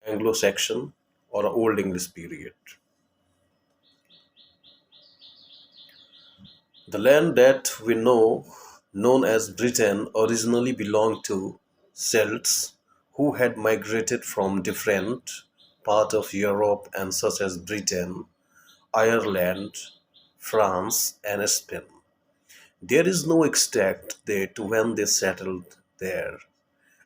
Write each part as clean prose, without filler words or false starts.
Anglo-Saxon or Old English period. The land that we know, known as Britain, originally belonged to Celts who had migrated from different parts of Europe and such as Britain, Ireland, France, and Spain. There is no exact date when they settled there,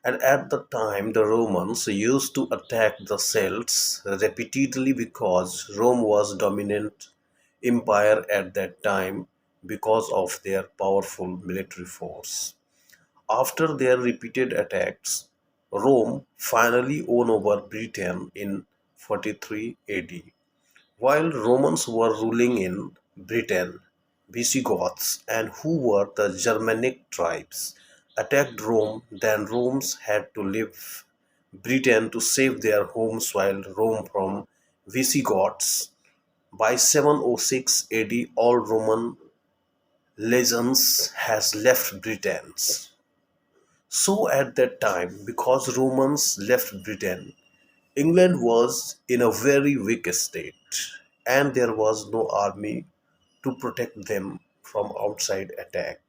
and at the time the Romans used to attack the Celts repeatedly because Rome was dominant empire at that time because of their powerful military force. After their repeated attacks, Rome finally won over Britain in 43 AD. While Romans were ruling in Britain, Visigoths, and who were the Germanic tribes, attacked Rome, then Romans had to leave Britain to save their home soil Rome from Visigoths. By 706 AD, all Roman legions has left Britain. So at that time, because Romans left Britain, England was in a very weak state, and there was no army to protect them from outside attack.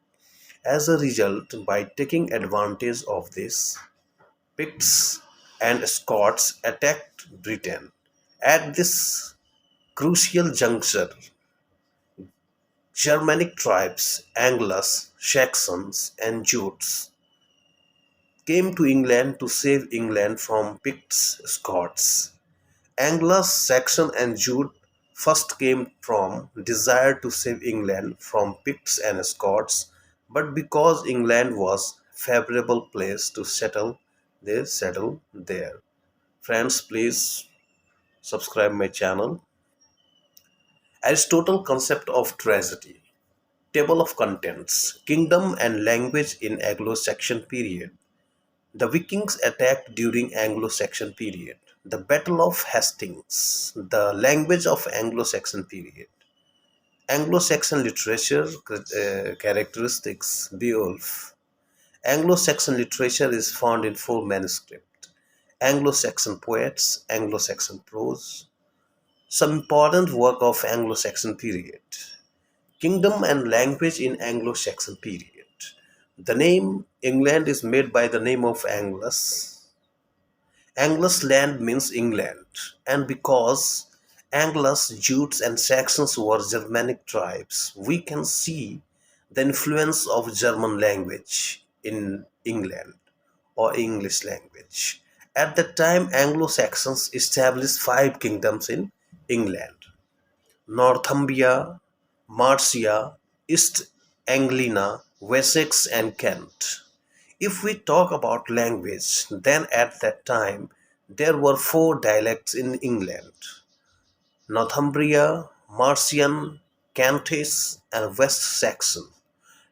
As a result, by taking advantage of this, Picts and Scots attacked Britain. At this crucial juncture, Germanic tribes, Angles, Saxons, and Jutes came to England to save England from Picts Scots. Anglo Saxon and Jute first came from desire to save England from Picts and Scots, but because England was favorable place to settle, they settled there. Friends, please subscribe my channel. Aristotle concept of tragedy. Table of contents. Kingdom and language in Anglo-Saxon period. The Vikings attacked during Anglo-Saxon period. The Battle of Hastings. The language of Anglo-Saxon period. Anglo-Saxon literature characteristics. Beowulf. Anglo-Saxon literature is found in four manuscripts. Anglo-Saxon poets, Anglo-Saxon prose. Some important work of Anglo-Saxon period. Kingdom and language in Anglo-Saxon period. The name England is made by the name of Anglus. Anglus land means England, and because Anglus, Jutes, and Saxons were Germanic tribes, we can see the influence of German language in England or English language. At that time, Anglo Saxons established five kingdoms in England: Northumbria, Mercia, East Anglia, Wessex, and Kent. If we talk about language, then at that time there were four dialects in England: Northumbria, Mercian, Kentish, and West Saxon.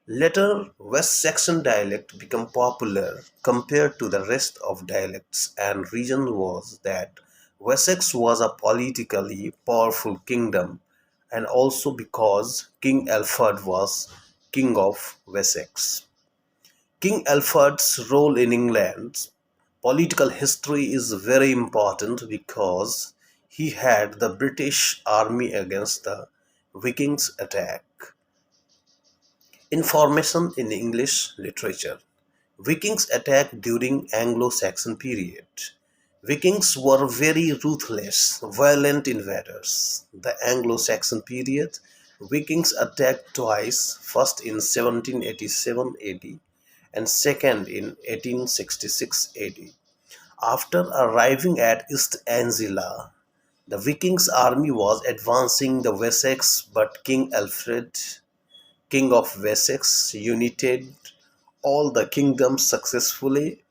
Later, West Saxon dialect became popular compared to the rest of dialects, and reason was that Wessex was a politically powerful kingdom, and also because King Alfred was king of Wessex. King Alfred's role in England's political history is very important because he had the British army against the Vikings' attack. Information in English literature. Vikings attacked during Anglo-Saxon period. Vikings were very ruthless, violent invaders. The Anglo-Saxon period, Vikings attacked twice, first in 1787 AD and second in 1866 AD. After arriving at East Anglia, the Vikings' army was advancing the Wessex, but King Alfred, king of Wessex, united all the kingdoms successfully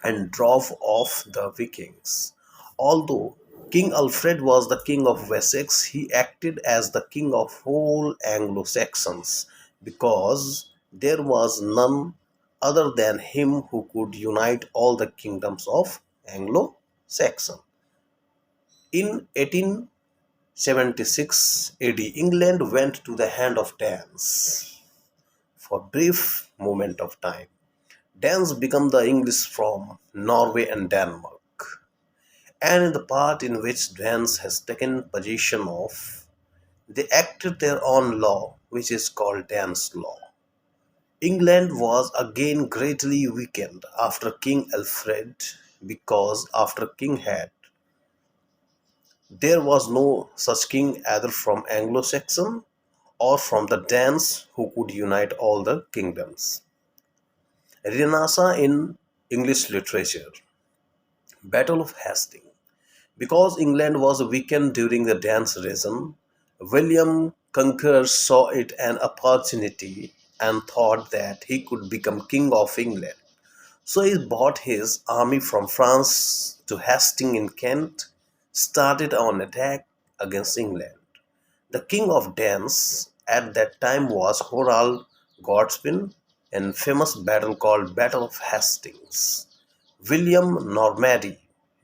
and drove off the Vikings. Although King Alfred was the king of Wessex, he acted as the king of whole Anglo-Saxons because there was none other than him who could unite all the kingdoms of Anglo-Saxon. In 1876 AD, England went to the hand of Danes for brief moment of time. Danes become the English from Norway and Denmark. and in the part in which dance has taken possession of, they acted their own law, which is called dance law. England was again greatly weakened after King Alfred, because after King had there was no such king either from Anglo-Saxon or from the Danes who could unite all the kingdoms. Renaissance in English literature. Battle of Hastings. Because England was weakened during the Dance Reign, William Conqueror saw it an opportunity and thought that he could become King of England. So he brought his army from France to Hastings in Kent, started an attack against England. The king of Danes at that time was Harold Godwin in famous battle called Battle of Hastings. William Normandy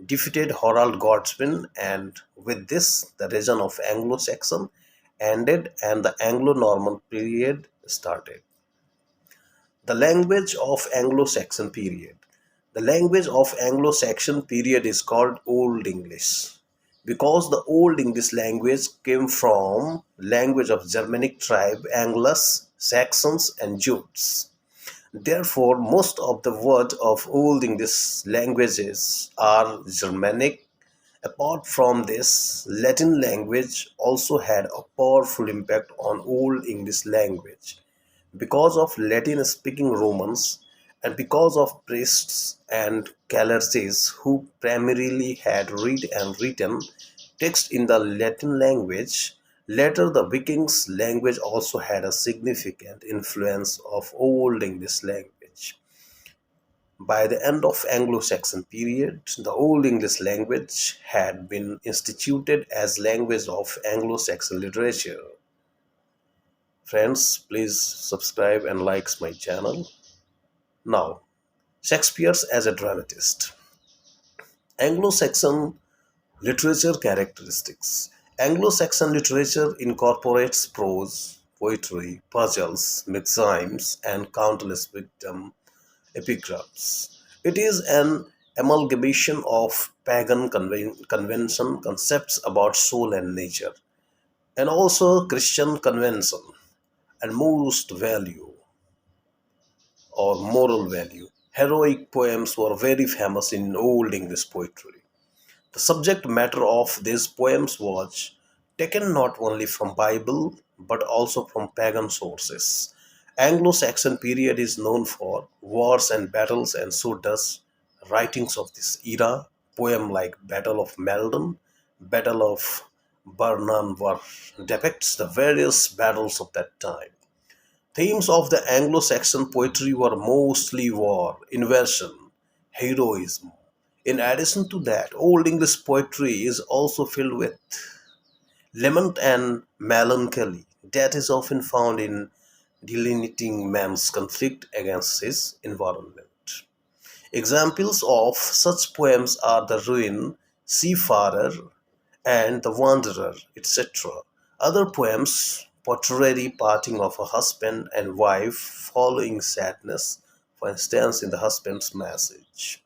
defeated Harold Godwin, and with this the region of Anglo-Saxon ended and the Anglo-Norman period started. The language of Anglo-Saxon period. The language of Anglo-Saxon period is called Old English because the Old English language came from language of Germanic tribe Angles, Saxons and Jutes. Therefore, most of the words of Old English languages are Germanic. Apart from this, Latin language also had a powerful impact on Old English language because of Latin speaking Romans and because of priests and clergymen who primarily had read and written text in the Latin language. Later, the Vikings language also had a significant influence of Old English language. By the end of Anglo-Saxon period, the Old English language had been instituted as language of Anglo-Saxon literature. Friends, please subscribe and likes my channel. Now, Shakespeare as a dramatist. Anglo-Saxon literature characteristics. Anglo-Saxon literature incorporates prose, poetry, puzzles, maxims, and countless victim epigraphs. It is an amalgamation of pagan convention concepts about soul and nature, and also Christian convention and most value or moral value. Heroic poems were very famous in Old English poetry. The subject matter of these poems was taken not only from Bible but also from pagan sources. Anglo-Saxon period is known for wars and battles, and so does writings of this era. Poem like Battle of Maldon, Battle of Burnham depicts the various battles of that time. Themes of the Anglo-Saxon poetry were mostly war, invasion, heroism. In addition to that, Old English poetry is also filled with lament and melancholy that is often found in delineating man's conflict against his environment. Examples of such poems are The Ruin, Seafarer, and The Wanderer, etc. Other poems portray the parting of a husband and wife following sadness, for instance, in the husband's message.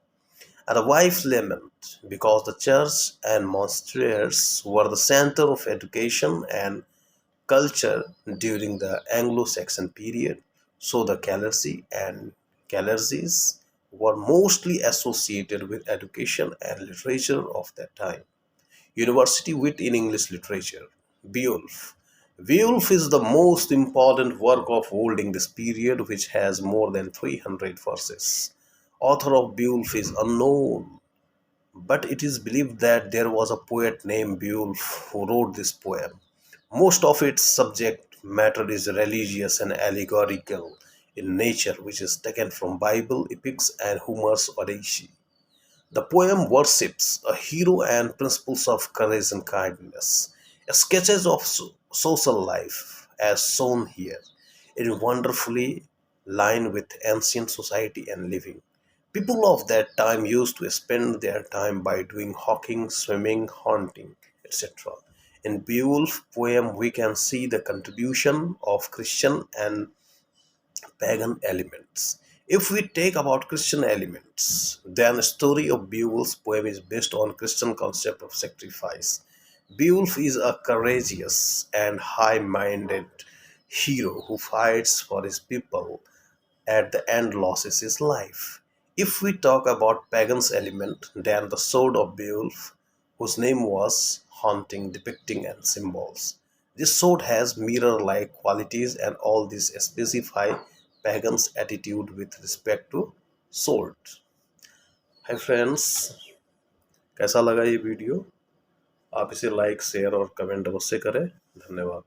And the wife's lament, because the church and monasteries were the center of education and culture during the Anglo-Saxon period, so the clergy and clergies were mostly associated with education and literature of that time. University wit in English literature. Beowulf. Beowulf is the most important work of Old English period, which has more than 300 verses. Author of Beowulf is unknown, but it is believed that there was a poet named Beowulf who wrote this poem. Most of its subject matter is religious and allegorical in nature, which is taken from Bible epics and Homer's Odyssey. The poem worships a hero and principles of courage and kindness. Sketches of social life, as shown here, is wonderfully line with ancient society and living. People of that time used to spend their time by doing hawking, swimming, hunting, etc. In Beowulf poem, we can see the contribution of Christian and pagan elements. If we take about Christian elements, then the story of Beowulf's poem is based on Christian concept of sacrifice. Beowulf is a courageous and high-minded hero who fights for his people at the end loses his life. If we talk about pagan's element, then the sword of Beowulf, whose name was haunting, depicting and symbols. This sword has mirror-like qualities and all these specify pagan's attitude with respect to sword. Hi friends, कैसा लगा ये video? आप इसे like share और comment अवश्य करें। धन्यवाद।